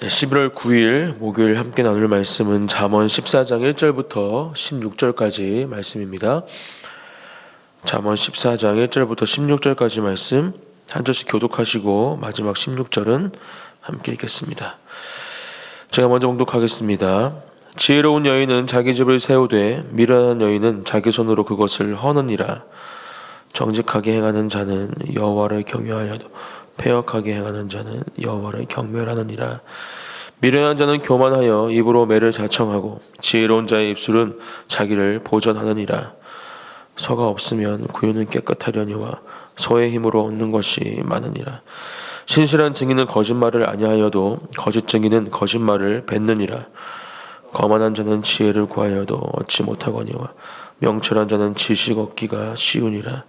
11월 9일 목요일 함께 나눌 말씀은 잠언 14장 1절부터 16절까지 말씀입니다. 잠언 14장 1절부터 16절까지 말씀 한 절씩 교독하시고 마지막 16절은 함께 읽겠습니다. 제가 먼저 봉독하겠습니다. 지혜로운 여인은 자기 집을 세우되 미련한 여인은 자기 손으로 그것을 허느니라. 정직하게 행하는 자는 여호와를 경외하여도 패역하게 행하는 자는 여호와를 경멸하느니라. 미련한 자는 교만하여 입으로 매를 자청하고 지혜로운 자의 입술은 자기를 보전하느니라. 서가 없으면 구유는 깨끗하려니와 소의 힘으로 얻는 것이 많으니라. 신실한 증인은 거짓말을 아니하여도 거짓 증인은 거짓말을 뱉느니라. 거만한 자는 지혜를 구하여도 얻지 못하거니와 명철한 자는 지식 얻기가 쉬우니라.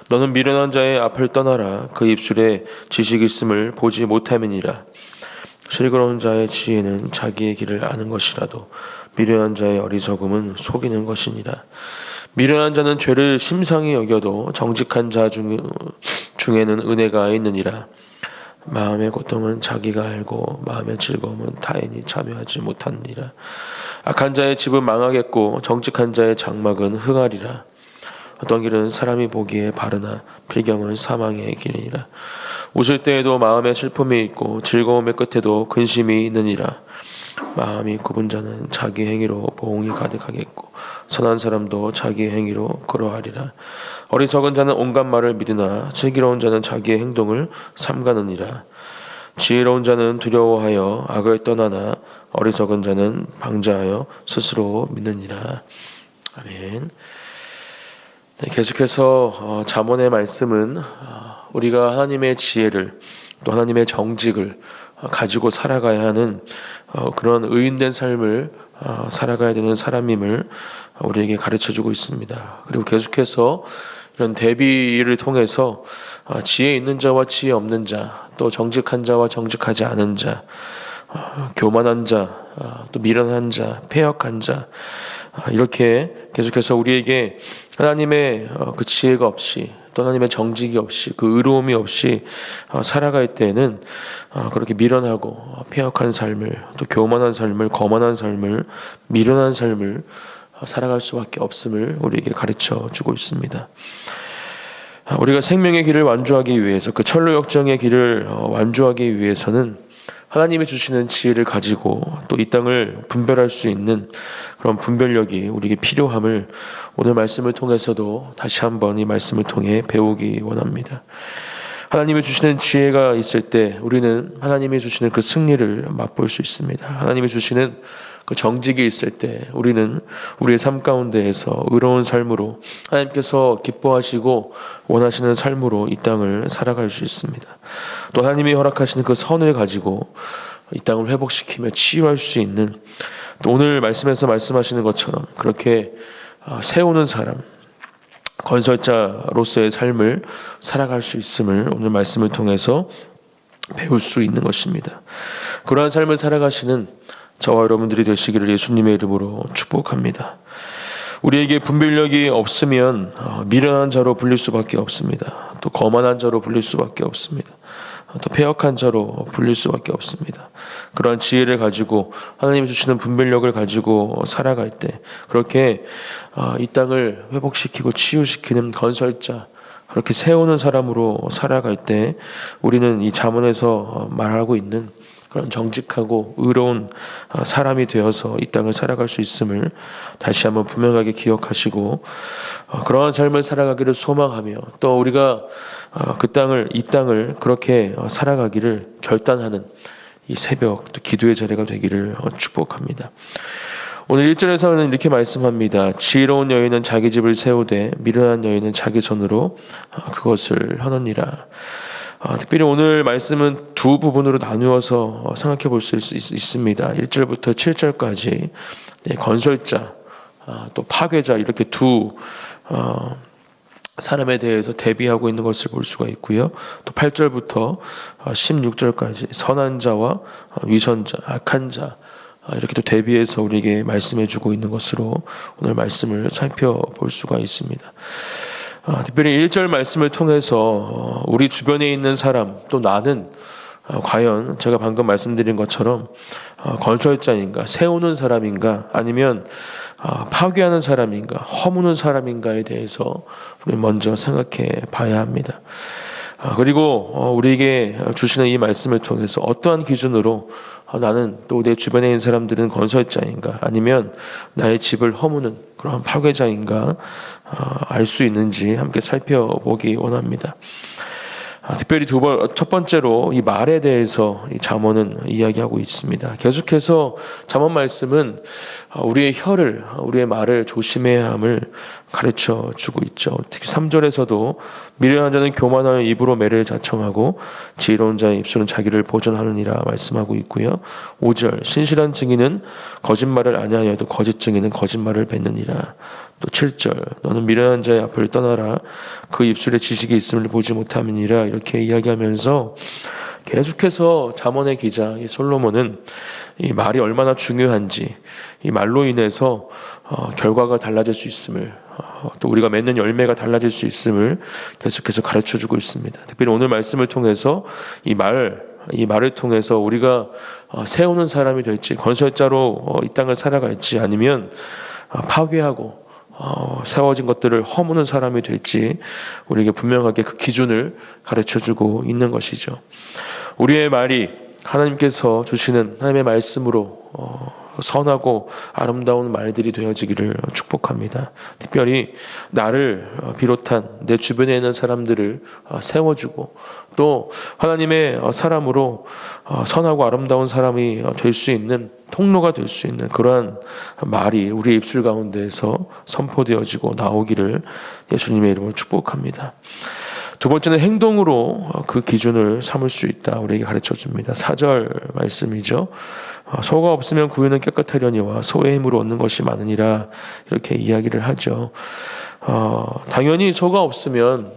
너는 미련한 자의 앞을 떠나라. 그 입술에 지식 있음을 보지 못함이니라. 실그러운 자의 지혜는 자기의 길을 아는 것이라도 미련한 자의 어리석음은 속이는 것이니라. 미련한 자는 죄를 심상히 여겨도 정직한 자 중에는 은혜가 있느니라. 마음의 고통은 자기가 알고 마음의 즐거움은 타인이 참여하지 못하느니라. 악한 자의 집은 망하겠고 정직한 자의 장막은 흥하리라. 어떤 길은 사람이 보기에 바르나 필경은 사망의 길이니라. 웃을 때에도 마음에 슬픔이 있고 즐거움의 끝에도 근심이 있느니라. 마음이 굽은 자는 자기 행위로 보응이 가득하겠고 선한 사람도 자기 행위로 그러하리라. 어리석은 자는 온갖 말을 믿으나 슬기로운 자는 자기의 행동을 삼가느니라. 지혜로운 자는 두려워하여 악을 떠나나 어리석은 자는 방자하여 스스로 믿느니라. 아멘. 네, 계속해서 잠언의 말씀은 우리가 하나님의 지혜를 또 하나님의 정직을 가지고 살아가야 하는 그런 의인된 삶을 살아가야 되는 사람임을 우리에게 가르쳐주고 있습니다. 그리고 계속해서 이런 대비를 통해서 지혜 있는 자와 지혜 없는 자, 또 정직한 자와 정직하지 않은 자, 교만한 자, 또 미련한 자, 패역한 자, 이렇게 계속해서 우리에게 하나님의 그 지혜가 없이 또 하나님의 정직이 없이 그 의로움이 없이 살아갈 때에는 그렇게 미련하고 패역한 삶을 또 교만한 삶을 거만한 삶을 미련한 삶을 살아갈 수밖에 없음을 우리에게 가르쳐 주고 있습니다. 우리가 생명의 길을 완주하기 위해서 그 천로 역정의 길을 완주하기 위해서는 하나님이 주시는 지혜를 가지고 또 이 땅을 분별할 수 있는 그런 분별력이 우리에게 필요함을 오늘 말씀을 통해서도 다시 한번 이 말씀을 통해 배우기 원합니다. 하나님이 주시는 지혜가 있을 때 우리는 하나님이 주시는 그 승리를 맛볼 수 있습니다. 하나님이 주시는 그 정직이 있을 때 우리는 우리의 삶 가운데에서 의로운 삶으로 하나님께서 기뻐하시고 원하시는 삶으로 이 땅을 살아갈 수 있습니다. 또 하나님이 허락하시는 그 선을 가지고 이 땅을 회복시키며 치유할 수 있는 또 오늘 말씀에서 말씀하시는 것처럼 그렇게 세우는 사람 건설자로서의 삶을 살아갈 수 있음을 오늘 말씀을 통해서 배울 수 있는 것입니다. 그러한 삶을 살아가시는 저와 여러분들이 되시기를 예수님의 이름으로 축복합니다. 우리에게 분별력이 없으면 미련한 자로 불릴 수밖에 없습니다. 또 거만한 자로 불릴 수밖에 없습니다. 또 패역한 자로 불릴 수밖에 없습니다. 그러한 지혜를 가지고 하나님이 주시는 분별력을 가지고 살아갈 때 그렇게 이 땅을 회복시키고 치유시키는 건설자 그렇게 세우는 사람으로 살아갈 때 우리는 이 잠언에서 말하고 있는 그런 정직하고 의로운 사람이 되어서 이 땅을 살아갈 수 있음을 다시 한번 분명하게 기억하시고 그러한 삶을 살아가기를 소망하며 또 우리가 이 땅을 그렇게 살아가기를 결단하는 이 새벽 또 기도의 자리가 되기를 축복합니다. 오늘 1절에서는 이렇게 말씀합니다. 지혜로운 여인은 자기 집을 세우되 미련한 여인은 자기 손으로 그것을 하느니라. 특별히 오늘 말씀은 두 부분으로 나누어서 생각해 볼 수 있습니다. 1절부터 7절까지 건설자 또 파괴자 이렇게 두 사람에 대해서 대비하고 있는 것을 볼 수가 있고요. 또 8절부터 16절까지 선한 자와 위선자, 악한 자 이렇게 또 대비해서 우리에게 말씀해주고 있는 것으로 오늘 말씀을 살펴볼 수가 있습니다. 특별히 1절 말씀을 통해서 우리 주변에 있는 사람 또 나는 과연 제가 방금 말씀드린 것처럼 건설자인가, 세우는 사람인가, 아니면 파괴하는 사람인가, 허무는 사람인가에 대해서 우리 먼저 생각해 봐야 합니다. 그리고 우리에게 주시는 이 말씀을 통해서 어떠한 기준으로 나는 또 내 주변에 있는 사람들은 건설자인가, 아니면 나의 집을 허무는 그런 파괴자인가 알 수 있는지 함께 살펴보기 원합니다. 특별히 첫 번째로 이 말에 대해서 이 잠언은 이야기하고 있습니다. 계속해서 잠언 말씀은 우리의 혀를, 우리의 말을 조심해야 함을 가르쳐 주고 있죠. 특히 3절에서도 미련한 자는 교만하여 입으로 매를 자청하고 지혜로운 자의 입술은 자기를 보존하느니라 말씀하고 있고요. 5절 신실한 증인은 거짓말을 아니하여도 거짓 증인은 거짓말을 뱉느니라. 또 7절 너는 미련한 자의 앞을 떠나라 그 입술에 지식이 있음을 보지 못함이니라. 이렇게 이야기하면서 계속해서 잠언의 기자 이 솔로몬은 이 말이 얼마나 중요한지, 이 말로 인해서 결과가 달라질 수 있음을, 또 우리가 맺는 열매가 달라질 수 있음을 계속해서 가르쳐주고 있습니다. 특별히 오늘 말씀을 통해서 이 말을 통해서 우리가 세우는 사람이 될지, 건설자로 이 땅을 살아갈지, 아니면 파괴하고 세워진 것들을 허무는 사람이 될지 우리에게 분명하게 그 기준을 가르쳐주고 있는 것이죠. 우리의 말이 하나님께서 주시는 하나님의 말씀으로 선하고 아름다운 말들이 되어지기를 축복합니다. 특별히 나를 비롯한 내 주변에 있는 사람들을 세워주고 또 하나님의 사람으로 선하고 아름다운 사람이 될 수 있는 통로가 될 수 있는 그러한 말이 우리의 입술 가운데에서 선포되어지고 나오기를 예수님의 이름으로 축복합니다. 두 번째는 행동으로 그 기준을 삼을 수 있다 우리에게 가르쳐줍니다. 4절 말씀이죠. 소가 없으면 구유는 깨끗하려니와 소의 힘으로 얻는 것이 많으니라. 이렇게 이야기를 하죠. 당연히 소가 없으면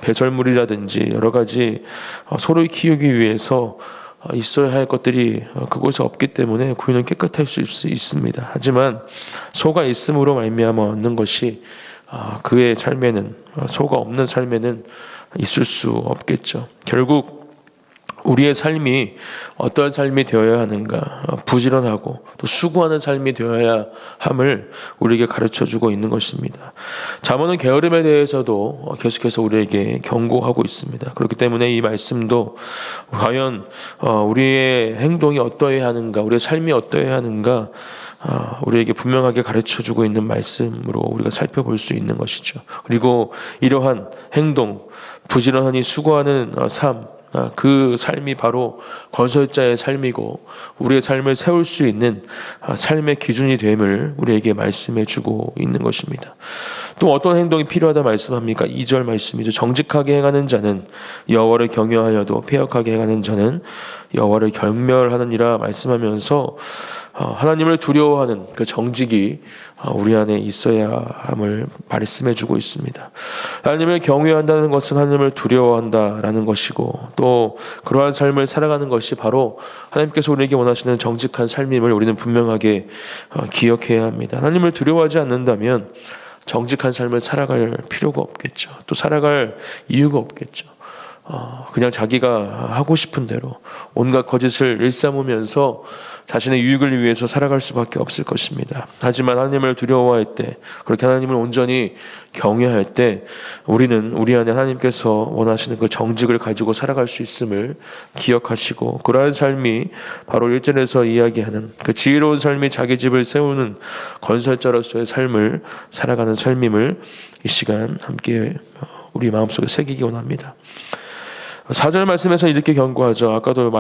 배설물이라든지 여러 가지 소를 키우기 위해서 있어야 할 것들이 그곳에 없기 때문에 구유는 깨끗할 수 있습니다. 하지만 소가 있음으로 말미암아 얻는 것이 그의 삶에는, 소가 없는 삶에는 있을 수 없겠죠. 결국 우리의 삶이 어떠한 삶이 되어야 하는가, 부지런하고 또 수고하는 삶이 되어야 함을 우리에게 가르쳐주고 있는 것입니다. 잠언은 게으름에 대해서도 계속해서 우리에게 경고하고 있습니다. 그렇기 때문에 이 말씀도 과연 우리의 행동이 어떠해야 하는가, 우리의 삶이 어떠해야 하는가 우리에게 분명하게 가르쳐주고 있는 말씀으로 우리가 살펴볼 수 있는 것이죠. 그리고 이러한 행동, 부지런하니 수고하는 삶, 그 삶이 바로 건설자의 삶이고 우리의 삶을 세울 수 있는 삶의 기준이 됨을 우리에게 말씀해 주고 있는 것입니다. 또 어떤 행동이 필요하다 말씀합니까? 2절 말씀이죠. 정직하게 행하는 자는 여호와를 경외하여도 패역하게 행하는 자는 여호와를 경멸하느니라 말씀하면서 하나님을 두려워하는 그 정직이 우리 안에 있어야 함을 말씀해 주고 있습니다. 하나님을 경외한다는 것은 하나님을 두려워한다라는 것이고 또 그러한 삶을 살아가는 것이 바로 하나님께서 우리에게 원하시는 정직한 삶임을 우리는 분명하게 기억해야 합니다. 하나님을 두려워하지 않는다면 정직한 삶을 살아갈 필요가 없겠죠. 또 살아갈 이유가 없겠죠. 그냥 자기가 하고 싶은 대로 온갖 거짓을 일삼으면서 자신의 유익을 위해서 살아갈 수밖에 없을 것입니다. 하지만 하나님을 두려워할 때, 그렇게 하나님을 온전히 경외할 때 우리는 우리 안에 하나님께서 원하시는 그 정직을 가지고 살아갈 수 있음을 기억하시고 그러한 삶이 바로 1절에서 이야기하는 그 지혜로운 삶이 자기 집을 세우는 건설자로서의 삶을 살아가는 삶임을 이 시간 함께 우리 마음속에 새기기 원합니다. 4절 말씀에서 이렇게 경고하죠. 아까도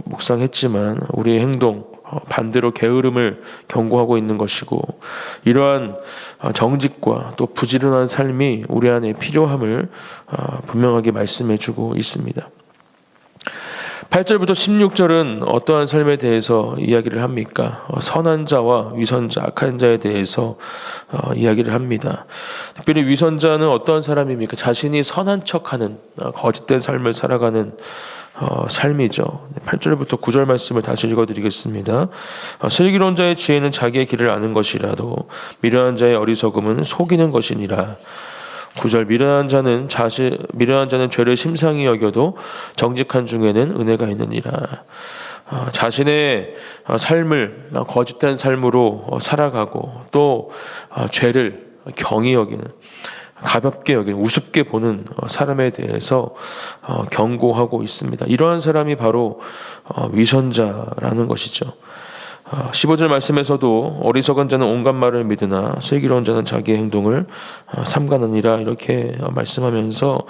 묵상했지만 우리의 행동 반대로 게으름을 경고하고 있는 것이고 이러한 정직과 또 부지런한 삶이 우리 안에 필요함을 분명하게 말씀해주고 있습니다. 8절부터 16절은 어떠한 삶에 대해서 이야기를 합니까? 선한 자와 위선자, 악한 자에 대해서 이야기를 합니다. 특별히 위선자는 어떠한 사람입니까? 자신이 선한 척하는 거짓된 삶을 살아가는 삶이죠. 8절부터 9절 말씀을 다시 읽어드리겠습니다. 슬기로운 자의 지혜는 자기의 길을 아는 것이라도 미련한 자의 어리석음은 속이는 것이니라. 9절 미련한 자는 죄를 심상히 여겨도 정직한 중에는 은혜가 있느니라. 자신의 삶을 거짓된 삶으로 살아가고 또 죄를 경히 여기는, 가볍게 여기는, 우습게 보는 사람에 대해서 경고하고 있습니다. 이러한 사람이 바로 위선자라는 것이죠. 15절 말씀에서도 어리석은 자는 온갖 말을 믿으나 슬기로운 자는 자기의 행동을 삼가느니라, 이렇게 말씀하면서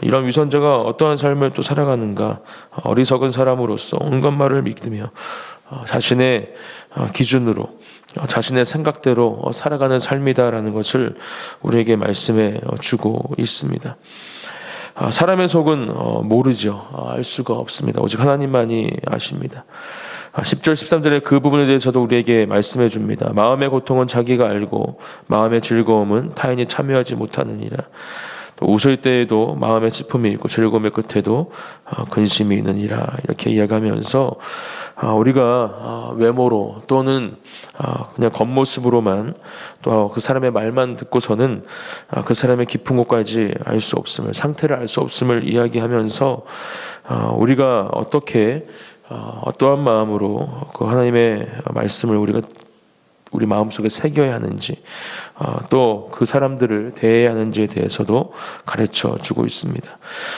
이런 위선자가 어떠한 삶을 또 살아가는가, 어리석은 사람으로서 온갖 말을 믿으며 자신의 기준으로, 자신의 생각대로 살아가는 삶이다라는 것을 우리에게 말씀해 주고 있습니다. 사람의 속은 모르죠. 알 수가 없습니다. 오직 하나님만이 아십니다. 10절 13절에 그 부분에 대해서도 우리에게 말씀해 줍니다. 마음의 고통은 자기가 알고 마음의 즐거움은 타인이 참여하지 못하느니라. 또 웃을 때에도 마음의 슬픔이 있고 즐거움의 끝에도 근심이 있느니라, 이렇게 이야기하면서 우리가 외모로 또는 그냥 겉모습으로만 또 그 사람의 말만 듣고서는 그 사람의 깊은 곳까지 알 수 없음을, 상태를 알 수 없음을 이야기하면서 우리가 어떻게 어떠한 마음으로 그 하나님의 말씀을 우리 마음속에 새겨야 하는지, 또 그 사람들을 대해야 하는지에 대해서도 가르쳐 주고 있습니다.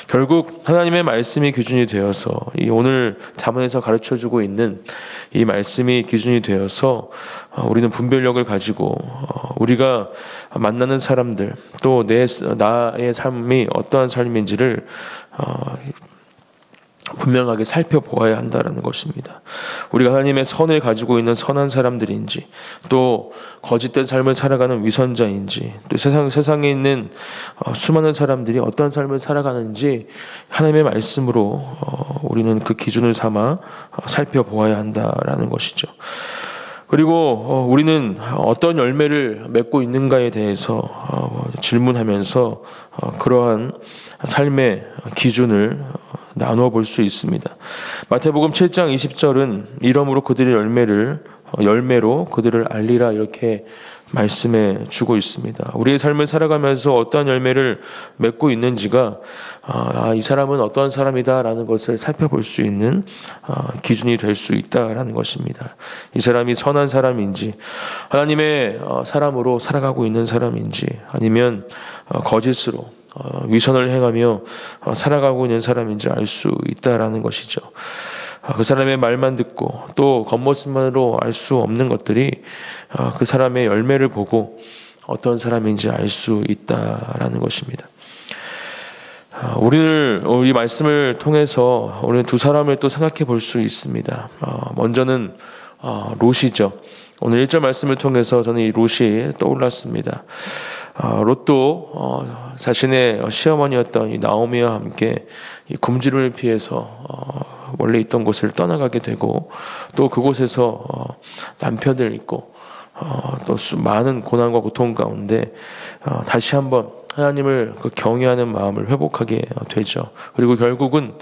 결국 하나님의 말씀이 기준이 되어서, 이 오늘 잠언에서 가르쳐 주고 있는 이 말씀이 기준이 되어서 우리는 분별력을 가지고 우리가 만나는 사람들, 또 나의 삶이 어떠한 삶인지를 분명하게 살펴보아야 한다는 것입니다. 우리가 하나님의 선을 가지고 있는 선한 사람들인지, 또 거짓된 삶을 살아가는 위선자인지, 또 세상에 있는 수많은 사람들이 어떤 삶을 살아가는지 하나님의 말씀으로 우리는 그 기준을 삼아 살펴보아야 한다라는 것이죠. 그리고 우리는 어떤 열매를 맺고 있는가에 대해서 질문하면서 그러한 삶의 기준을 나누어 볼 수 있습니다. 마태복음 7장 20절은 이러므로 그들의 열매로 그들을 알리라, 이렇게 말씀해 주고 있습니다. 우리의 삶을 살아가면서 어떠한 열매를 맺고 있는지가 이 사람은 어떠한 사람이다라는 것을 살펴볼 수 있는 기준이 될 수 있다라는 것입니다. 이 사람이 선한 사람인지, 하나님의 사람으로 살아가고 있는 사람인지, 아니면 거짓으로 위선을 행하며 살아가고 있는 사람인지 알 수 있다라는 것이죠. 그 사람의 말만 듣고 또 겉모습만으로 알 수 없는 것들이 그 사람의 열매를 보고 어떤 사람인지 알 수 있다라는 것입니다. 우리 말씀을 통해서 우리는 두 사람을 또 생각해 볼 수 있습니다. 먼저는 롯이죠. 오늘 1절 말씀을 통해서 저는 이 롯이 떠올랐습니다. 롯도 자신의 시어머니였던 이 나오미와 함께 이 굶주림을 피해서 원래 있던 곳을 떠나가게 되고, 또 그곳에서 남편을 잊고 또 많은 고난과 고통 가운데 다시 한번 하나님을 경외하는 마음을 회복하게 되죠. 그리고 결국은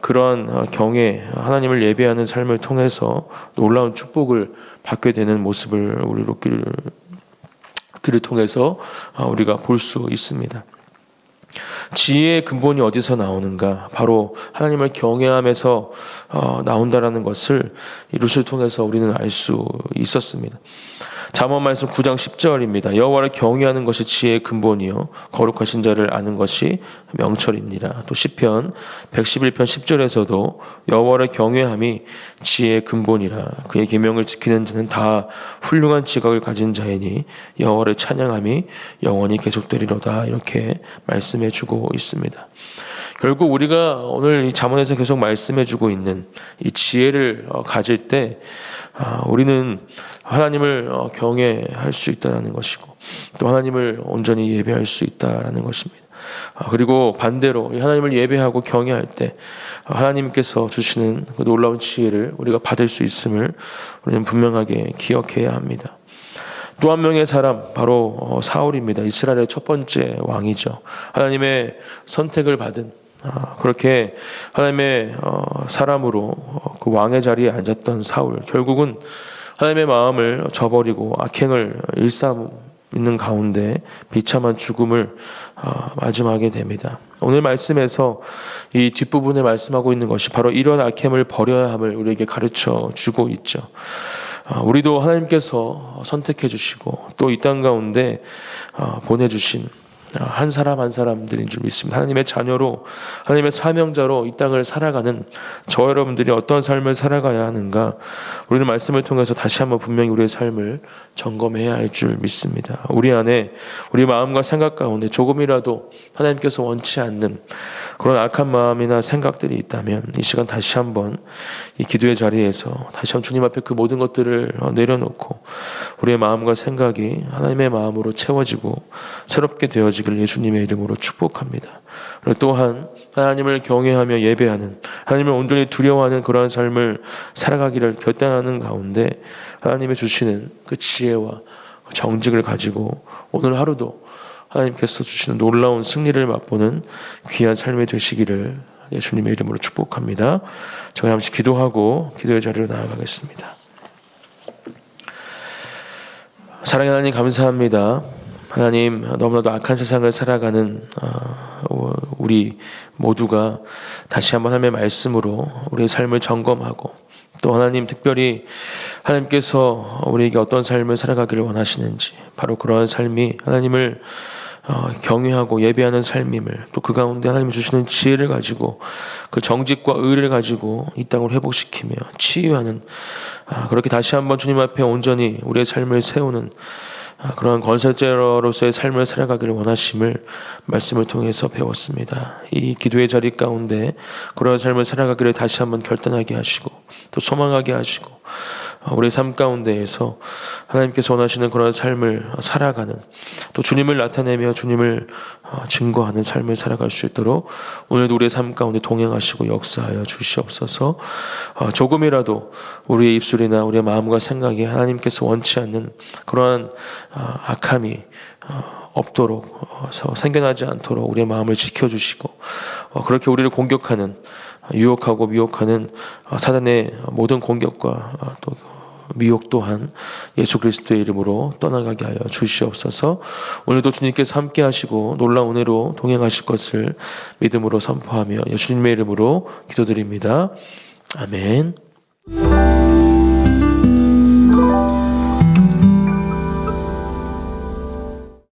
그러한 경외, 하나님을 예배하는 삶을 통해서 놀라운 축복을 받게 되는 모습을 우리 롯기를 통해서 우리가 볼 수 있습니다. 지혜의 근본이 어디서 나오는가? 바로 하나님을 경외함에서 나온다라는 것을 이 롯을 통해서 우리는 알 수 있었습니다. 잠언 말씀 9장 10절입니다. 여호와를 경외하는 것이 지혜의 근본이요 거룩하신 자를 아는 것이 명철이니라. 또 시편 111편 10절에서도 여호와를 경외함이 지혜의 근본이라. 그의 계명을 지키는 자는 다 훌륭한 지각을 가진 자이니 여호와를 찬양함이 영원히 계속되리로다, 이렇게 말씀해 주고 있습니다. 결국 우리가 오늘 이 잠언에서 계속 말씀해 주고 있는 이 지혜를 가질 때 우리는 하나님을 경외할 수 있다는 것이고, 또 하나님을 온전히 예배할 수 있다는 것입니다. 그리고 반대로 하나님을 예배하고 경외할 때 하나님께서 주시는 그 놀라운 지혜를 우리가 받을 수 있음을 우리는 분명하게 기억해야 합니다. 또 한 명의 사람, 바로 사울입니다. 이스라엘의 첫 번째 왕이죠. 하나님의 선택을 받은, 그렇게 하나님의 사람으로 그 왕의 자리에 앉았던 사울, 결국은 하나님의 마음을 저버리고 악행을 일삼으면서 있는 가운데 비참한 죽음을 맞이하게 됩니다. 오늘 말씀에서 이 뒷부분에 말씀하고 있는 것이 바로 이런 악행을 버려야 함을 우리에게 가르쳐 주고 있죠. 우리도 하나님께서 선택해 주시고 또 이 땅 가운데 보내주신 한 사람 한 사람들인 줄 믿습니다. 하나님의 자녀로, 하나님의 사명자로 이 땅을 살아가는 저 여러분들이 어떤 삶을 살아가야 하는가, 우리는 말씀을 통해서 다시 한번 분명히 우리의 삶을 점검해야 할 줄 믿습니다. 우리 안에, 우리 마음과 생각 가운데 조금이라도 하나님께서 원치 않는 그런 악한 마음이나 생각들이 있다면 이 시간 다시 한번 이 기도의 자리에서 다시 한번 주님 앞에 그 모든 것들을 내려놓고 우리의 마음과 생각이 하나님의 마음으로 채워지고 새롭게 되어지기를 예수님의 이름으로 축복합니다. 그리고 또한 하나님을 경외하며 예배하는, 하나님을 온전히 두려워하는 그러한 삶을 살아가기를 결단하는 가운데 하나님의 주시는 그 지혜와 정직을 가지고 오늘 하루도 하나님께서 주시는 놀라운 승리를 맛보는 귀한 삶이 되시기를 예수님의 이름으로 축복합니다. 저희 잠시 기도하고 기도의 자리로 나아가겠습니다. 사랑의 하나님 감사합니다. 하나님, 너무나도 악한 세상을 살아가는 우리 모두가 다시 한번 하나님의 말씀으로 우리의 삶을 점검하고 또 하나님, 특별히 하나님께서 우리에게 어떤 삶을 살아가기를 원하시는지, 바로 그러한 삶이 하나님을 경외하고 예배하는 삶임을, 또 그 가운데 하나님이 주시는 지혜를 가지고 그 정직과 의를 가지고 이 땅을 회복시키며 치유하는, 그렇게 다시 한번 주님 앞에 온전히 우리의 삶을 세우는 그러한 건설자로서의 삶을 살아가기를 원하심을 말씀을 통해서 배웠습니다. 이 기도의 자리 가운데 그러한 삶을 살아가기를 다시 한번 결단하게 하시고 또 소망하게 하시고 우리의 삶 가운데에서 하나님께서 원하시는 그런 삶을 살아가는, 또 주님을 나타내며 주님을 증거하는 삶을 살아갈 수 있도록 오늘도 우리의 삶 가운데 동행하시고 역사하여 주시옵소서. 조금이라도 우리의 입술이나 우리의 마음과 생각에 하나님께서 원치 않는 그러한 악함이 없도록 생겨나지 않도록 우리의 마음을 지켜주시고, 그렇게 우리를 공격하는, 유혹하고 미혹하는 사단의 모든 공격과 또 미혹 또한 예수 그리스도의 이름으로 떠나가게 하여 주시옵소서. 오늘도 주님께서 함께 하시고 놀라운 은혜로 동행하실 것을 믿음으로 선포하며 예수님의 이름으로 기도드립니다. 아멘.